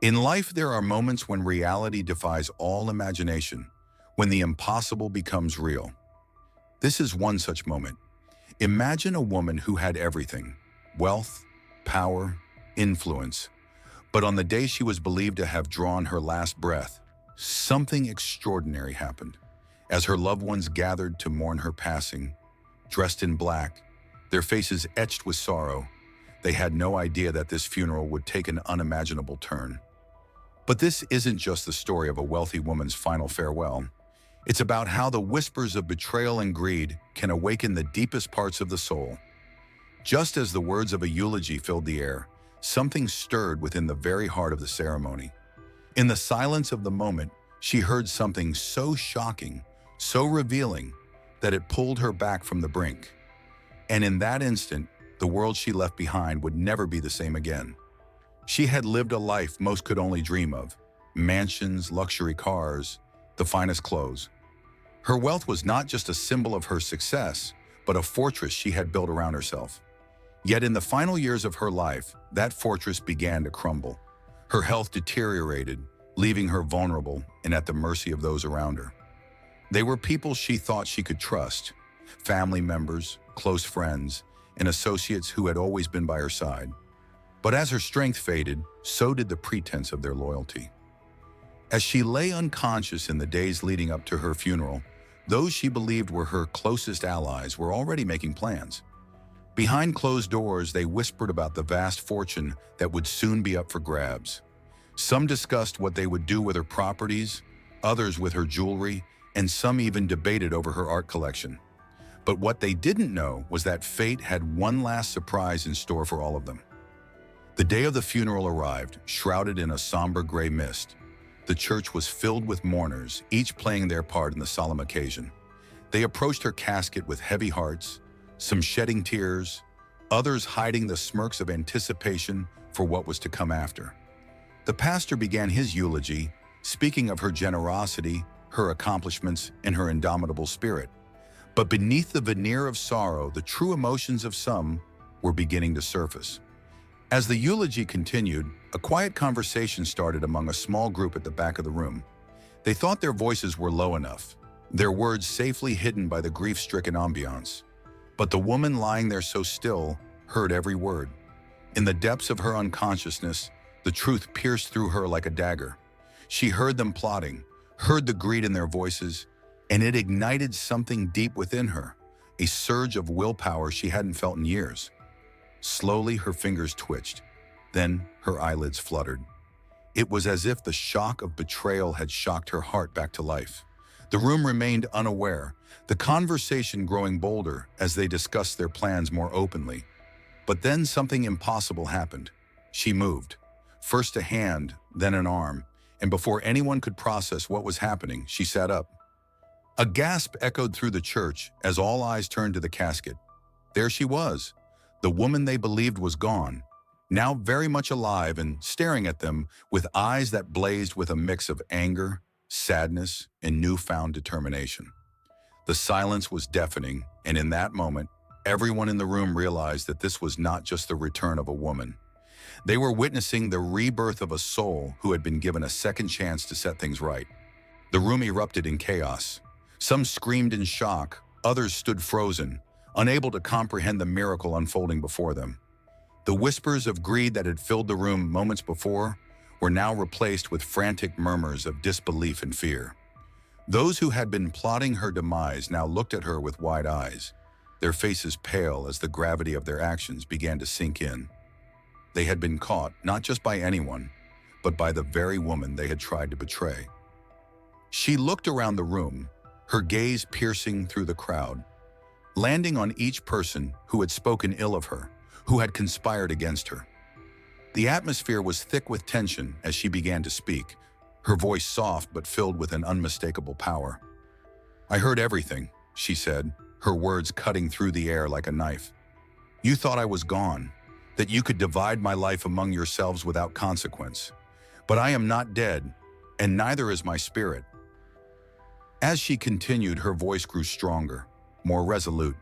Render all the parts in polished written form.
In life, there are moments when reality defies all imagination, when the impossible becomes real. This is one such moment. Imagine a woman who had everything: wealth, power, influence. But on the day she was believed to have drawn her last breath, something extraordinary happened. As her loved ones gathered to mourn her passing, dressed in black, their faces etched with sorrow, they had no idea that this funeral would take an unimaginable turn. But this isn't just the story of a wealthy woman's final farewell. It's about how the whispers of betrayal and greed can awaken the deepest parts of the soul. Just as the words of a eulogy filled the air, something stirred within the very heart of the ceremony. In the silence of the moment, she heard something so shocking, so revealing, that it pulled her back from the brink. And in that instant, the world she left behind would never be the same again. She had lived a life most could only dream of: mansions, luxury cars, the finest clothes. Her wealth was not just a symbol of her success, but a fortress she had built around herself. Yet in the final years of her life, that fortress began to crumble. Her health deteriorated, leaving her vulnerable and at the mercy of those around her. They were people she thought she could trust: family members, close friends, and associates who had always been by her side. But as her strength faded, so did the pretense of their loyalty. As she lay unconscious in the days leading up to her funeral, those she believed were her closest allies were already making plans. Behind closed doors, they whispered about the vast fortune that would soon be up for grabs. Some discussed what they would do with her properties, others with her jewelry, and some even debated over her art collection. But what they didn't know was that fate had one last surprise in store for all of them. The day of the funeral arrived, shrouded in a somber gray mist. The church was filled with mourners, each playing their part in the solemn occasion. They approached her casket with heavy hearts, some shedding tears, others hiding the smirks of anticipation for what was to come after. The pastor began his eulogy, speaking of her generosity, her accomplishments, and her indomitable spirit. But beneath the veneer of sorrow, the true emotions of some were beginning to surface. As the eulogy continued, a quiet conversation started among a small group at the back of the room. They thought their voices were low enough, their words safely hidden by the grief-stricken ambiance. But the woman lying there so still heard every word. In the depths of her unconsciousness, the truth pierced through her like a dagger. She heard them plotting, heard the greed in their voices, and it ignited something deep within her, a surge of willpower she hadn't felt in years. Slowly, her fingers twitched. Then her eyelids fluttered. It was as if the shock of betrayal had shocked her heart back to life. The room remained unaware, the conversation growing bolder as they discussed their plans more openly. But then something impossible happened. She moved. First a hand, then an arm, and before anyone could process what was happening, she sat up. A gasp echoed through the church as all eyes turned to the casket. There she was. The woman they believed was gone, now very much alive and staring at them with eyes that blazed with a mix of anger, sadness, and newfound determination. The silence was deafening, and in that moment, everyone in the room realized that this was not just the return of a woman. They were witnessing the rebirth of a soul who had been given a second chance to set things right. The room erupted in chaos. Some screamed in shock, others stood frozen, unable to comprehend the miracle unfolding before them. The whispers of greed that had filled the room moments before were now replaced with frantic murmurs of disbelief and fear. Those who had been plotting her demise now looked at her with wide eyes, their faces pale as the gravity of their actions began to sink in. They had been caught not just by anyone, but by the very woman they had tried to betray. She looked around the room, her gaze piercing through the crowd, landing on each person who had spoken ill of her, who had conspired against her. The atmosphere was thick with tension as she began to speak, her voice soft but filled with an unmistakable power. "I heard everything," she said, her words cutting through the air like a knife. "You thought I was gone, that you could divide my life among yourselves without consequence. But I am not dead, and neither is my spirit." As she continued, her voice grew stronger, more resolute.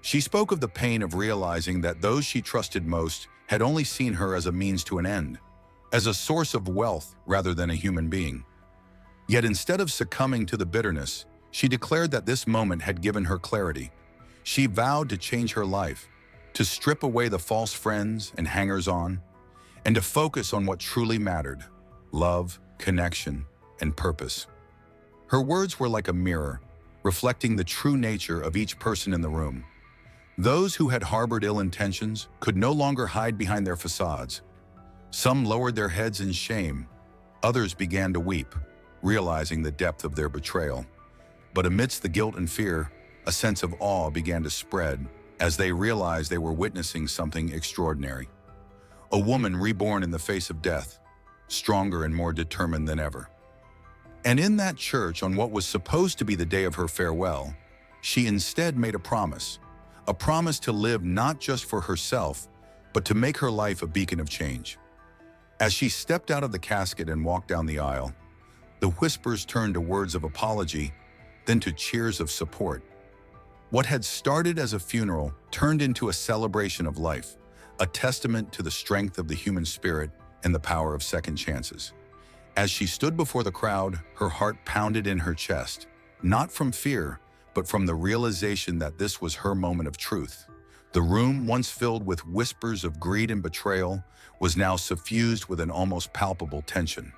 She spoke of the pain of realizing that those she trusted most had only seen her as a means to an end, as a source of wealth rather than a human being. Yet instead of succumbing to the bitterness, she declared that this moment had given her clarity. She vowed to change her life, to strip away the false friends and hangers-on, and to focus on what truly mattered: love, connection, and purpose. Her words were like a mirror, reflecting the true nature of each person in the room. Those who had harbored ill intentions could no longer hide behind their facades. Some lowered their heads in shame. Others began to weep, realizing the depth of their betrayal. But amidst the guilt and fear, a sense of awe began to spread as they realized they were witnessing something extraordinary. A woman reborn in the face of death, stronger and more determined than ever. And in that church, on what was supposed to be the day of her farewell, she instead made a promise to live not just for herself, but to make her life a beacon of change. As she stepped out of the casket and walked down the aisle, the whispers turned to words of apology, then to cheers of support. What had started as a funeral turned into a celebration of life, a testament to the strength of the human spirit and the power of second chances. As she stood before the crowd, her heart pounded in her chest, not from fear, but from the realization that this was her moment of truth. The room, once filled with whispers of greed and betrayal, was now suffused with an almost palpable tension.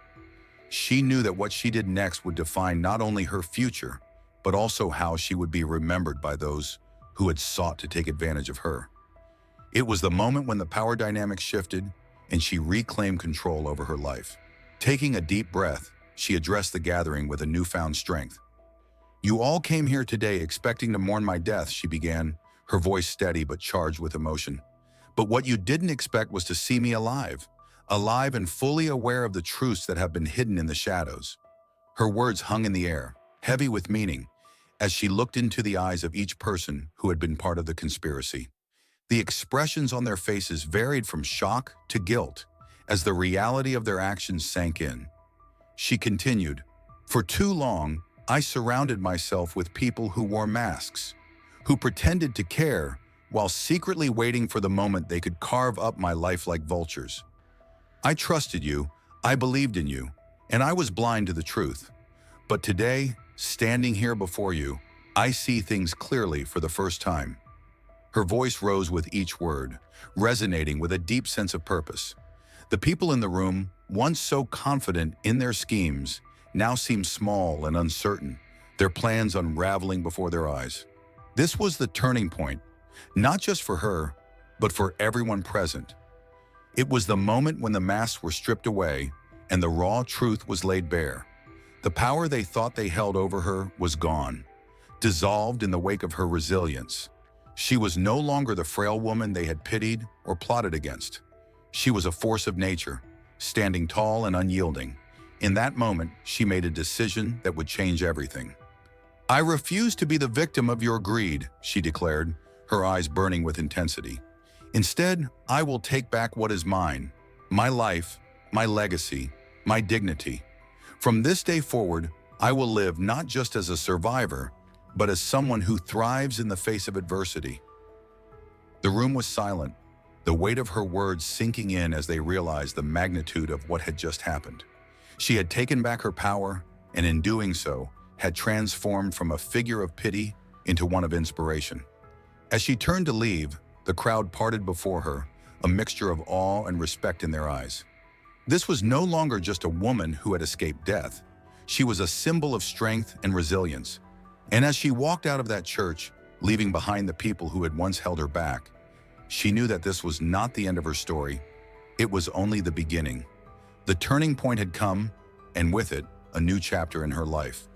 She knew that what she did next would define not only her future, but also how she would be remembered by those who had sought to take advantage of her. It was the moment when the power dynamic shifted and she reclaimed control over her life. Taking a deep breath, she addressed the gathering with a newfound strength. "You all came here today expecting to mourn my death," she began, her voice steady but charged with emotion. "But what you didn't expect was to see me alive and fully aware of the truths that have been hidden in the shadows." Her words hung in the air, heavy with meaning, as she looked into the eyes of each person who had been part of the conspiracy. The expressions on their faces varied from shock to guilt as the reality of their actions sank in. She continued, "For too long, I surrounded myself with people who wore masks, who pretended to care while secretly waiting for the moment they could carve up my life like vultures. I trusted you, I believed in you, and I was blind to the truth. But today, standing here before you, I see things clearly for the first time." Her voice rose with each word, resonating with a deep sense of purpose. The people in the room, once so confident in their schemes, now seemed small and uncertain, their plans unraveling before their eyes. This was the turning point, not just for her, but for everyone present. It was the moment when the masks were stripped away and the raw truth was laid bare. The power they thought they held over her was gone, dissolved in the wake of her resilience. She was no longer the frail woman they had pitied or plotted against. She was a force of nature, standing tall and unyielding. In that moment, she made a decision that would change everything. "I refuse to be the victim of your greed," she declared, her eyes burning with intensity. "Instead, I will take back what is mine: my life, my legacy, my dignity. From this day forward, I will live not just as a survivor, but as someone who thrives in the face of adversity." The room was silent, the weight of her words sinking in as they realized the magnitude of what had just happened. She had taken back her power, and in doing so, had transformed from a figure of pity into one of inspiration. As she turned to leave, the crowd parted before her, a mixture of awe and respect in their eyes. This was no longer just a woman who had escaped death. She was a symbol of strength and resilience. And as she walked out of that church, leaving behind the people who had once held her back, she knew that this was not the end of her story. It was only the beginning. The turning point had come, and with it, a new chapter in her life,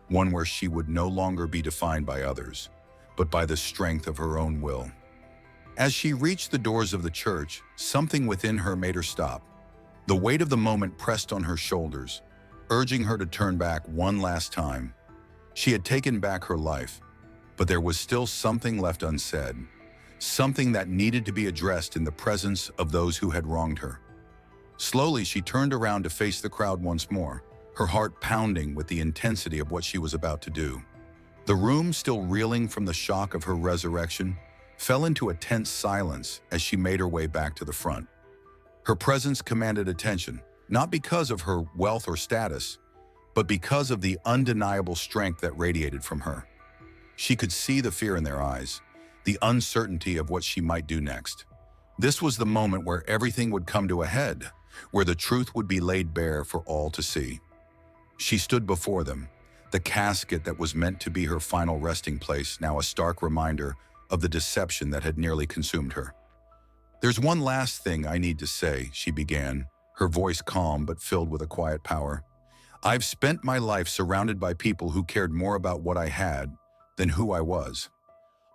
one where she would no longer be defined by others, but by the strength of her own will. As she reached the doors of the church, something within her made her stop. The weight of the moment pressed on her shoulders, urging her to turn back one last time. She had taken back her life, but there was still something left unsaid, something that needed to be addressed in the presence of those who had wronged her. Slowly, she turned around to face the crowd once more, her heart pounding with the intensity of what she was about to do. The room, still reeling from the shock of her resurrection, fell into a tense silence as she made her way back to the front. Her presence commanded attention, not because of her wealth or status, but because of the undeniable strength that radiated from her. She could see the fear in their eyes, the uncertainty of what she might do next. This was the moment where everything would come to a head, where the truth would be laid bare for all to see. She stood before them, the casket that was meant to be her final resting place, now a stark reminder of the deception that had nearly consumed her. "There's one last thing I need to say," she began, her voice calm but filled with a quiet power. "I've spent my life surrounded by people who cared more about what I had than who I was.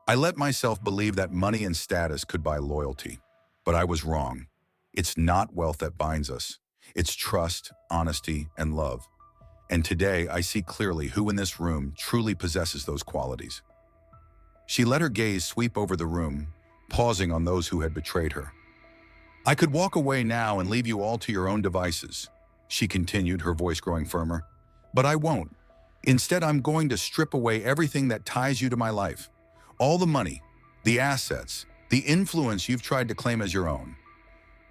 I let myself believe that money and status could buy loyalty, but I was wrong. It's not wealth that binds us. It's trust, honesty, and love. And today I see clearly who in this room truly possesses those qualities." She let her gaze sweep over the room, pausing on those who had betrayed her. "I could walk away now and leave you all to your own devices," she continued, her voice growing firmer. "But I won't. Instead, I'm going to strip away everything that ties you to my life. All the money, the assets, the influence you've tried to claim as your own.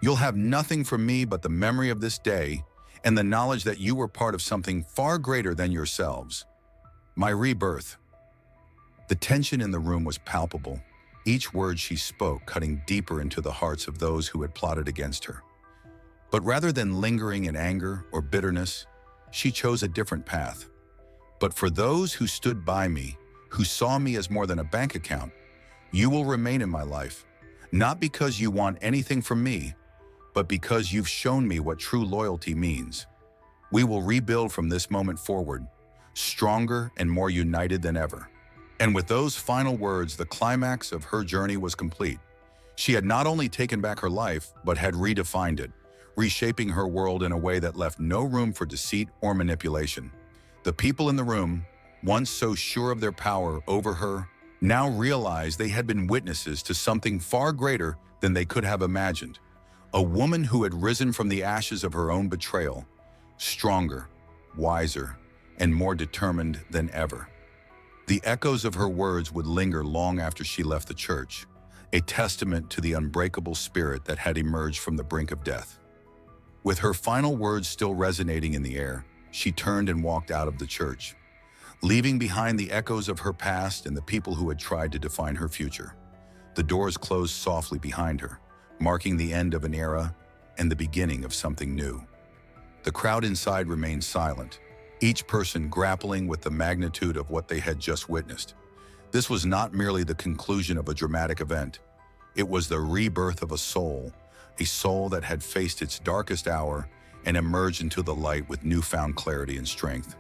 You'll have nothing from me but the memory of this day and the knowledge that you were part of something far greater than yourselves. My rebirth." The tension in the room was palpable, each word she spoke cutting deeper into the hearts of those who had plotted against her. But rather than lingering in anger or bitterness, she chose a different path. "But for those who stood by me, who saw me as more than a bank account, you will remain in my life, not because you want anything from me, but because you've shown me what true loyalty means. We will rebuild from this moment forward, stronger and more united than ever." And with those final words, the climax of her journey was complete. She had not only taken back her life, but had redefined it, reshaping her world in a way that left no room for deceit or manipulation. The people in the room, once so sure of their power over her, now realized they had been witnesses to something far greater than they could have imagined. A woman who had risen from the ashes of her own betrayal, stronger, wiser, and more determined than ever. The echoes of her words would linger long after she left the church, a testament to the unbreakable spirit that had emerged from the brink of death. With her final words still resonating in the air, she turned and walked out of the church, leaving behind the echoes of her past and the people who had tried to define her future. The doors closed softly behind her, marking the end of an era and the beginning of something new. The crowd inside remained silent, each person grappling with the magnitude of what they had just witnessed. This was not merely the conclusion of a dramatic event. It was the rebirth of a soul that had faced its darkest hour and emerged into the light with newfound clarity and strength.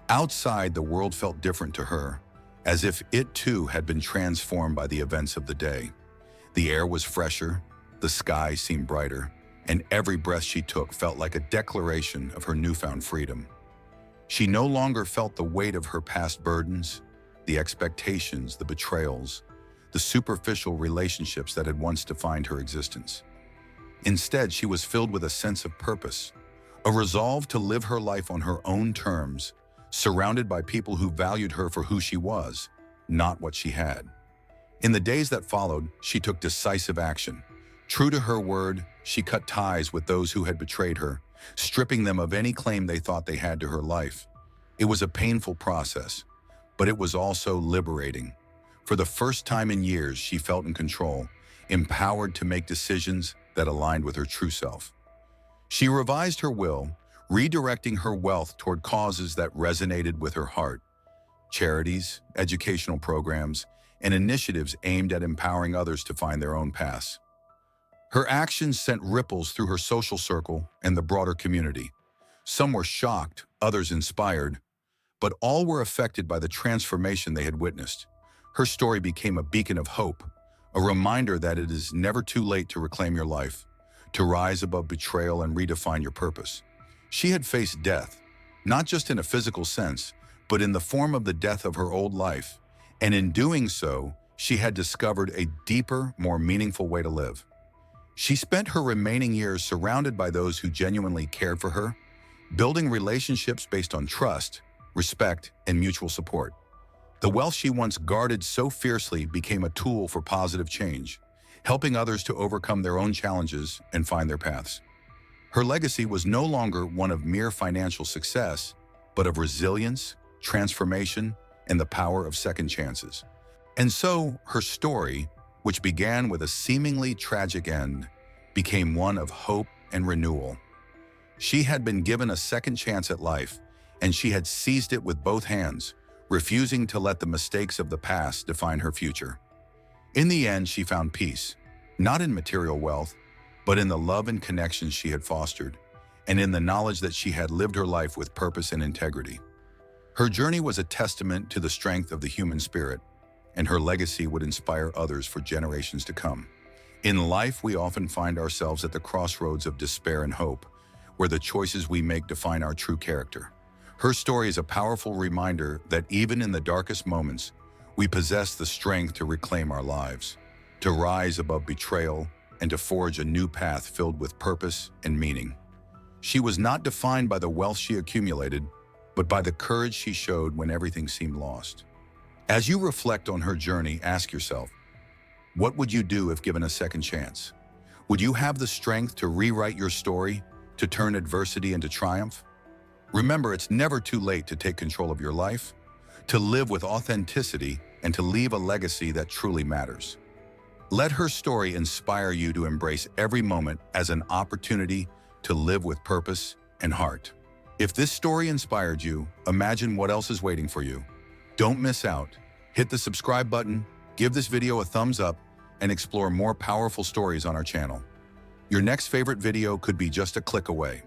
Outside, the world felt different to her, as if it too had been transformed by the events of the day. The air was fresher, the sky seemed brighter, and every breath she took felt like a declaration of her newfound freedom. She no longer felt the weight of her past burdens, the expectations, the betrayals, the superficial relationships that had once defined her existence. Instead, she was filled with a sense of purpose, a resolve to live her life on her own terms, surrounded by people who valued her for who she was, not what she had. In the days that followed, she took decisive action. True to her word, she cut ties with those who had betrayed her, stripping them of any claim they thought they had to her life. It was a painful process, but it was also liberating. For the first time in years, she felt in control, empowered to make decisions that aligned with her true self. She revised her will, redirecting her wealth toward causes that resonated with her heart: charities, educational programs, and initiatives aimed at empowering others to find their own paths. Her actions sent ripples through her social circle and the broader community. Some were shocked, others inspired, but all were affected by the transformation they had witnessed. Her story became a beacon of hope, a reminder that it is never too late to reclaim your life, to rise above betrayal and redefine your purpose. She had faced death, not just in a physical sense, but in the form of the death of her old life, and in doing so, she had discovered a deeper, more meaningful way to live. She spent her remaining years surrounded by those who genuinely cared for her, building relationships based on trust, respect, and mutual support. The wealth she once guarded so fiercely became a tool for positive change, helping others to overcome their own challenges and find their paths. Her legacy was no longer one of mere financial success, but of resilience, transformation, and the power of second chances. And so, her story, which began with a seemingly tragic end, became one of hope and renewal. She had been given a second chance at life, and she had seized it with both hands, refusing to let the mistakes of the past define her future. In the end, she found peace, not in material wealth, but in the love and connections she had fostered, and in the knowledge that she had lived her life with purpose and integrity. Her journey was a testament to the strength of the human spirit, and her legacy would inspire others for generations to come. In life, we often find ourselves at the crossroads of despair and hope, where the choices we make define our true character. Her story is a powerful reminder that even in the darkest moments, we possess the strength to reclaim our lives, to rise above betrayal, and to forge a new path filled with purpose and meaning. She was not defined by the wealth she accumulated, but by the courage she showed when everything seemed lost. As you reflect on her journey, ask yourself, what would you do if given a second chance? Would you have the strength to rewrite your story, to turn adversity into triumph? Remember, it's never too late to take control of your life, to live with authenticity, and to leave a legacy that truly matters. Let her story inspire you to embrace every moment as an opportunity to live with purpose and heart. If this story inspired you, imagine what else is waiting for you. Don't miss out. Hit the subscribe button, give this video a thumbs up, and explore more powerful stories on our channel. Your next favorite video could be just a click away.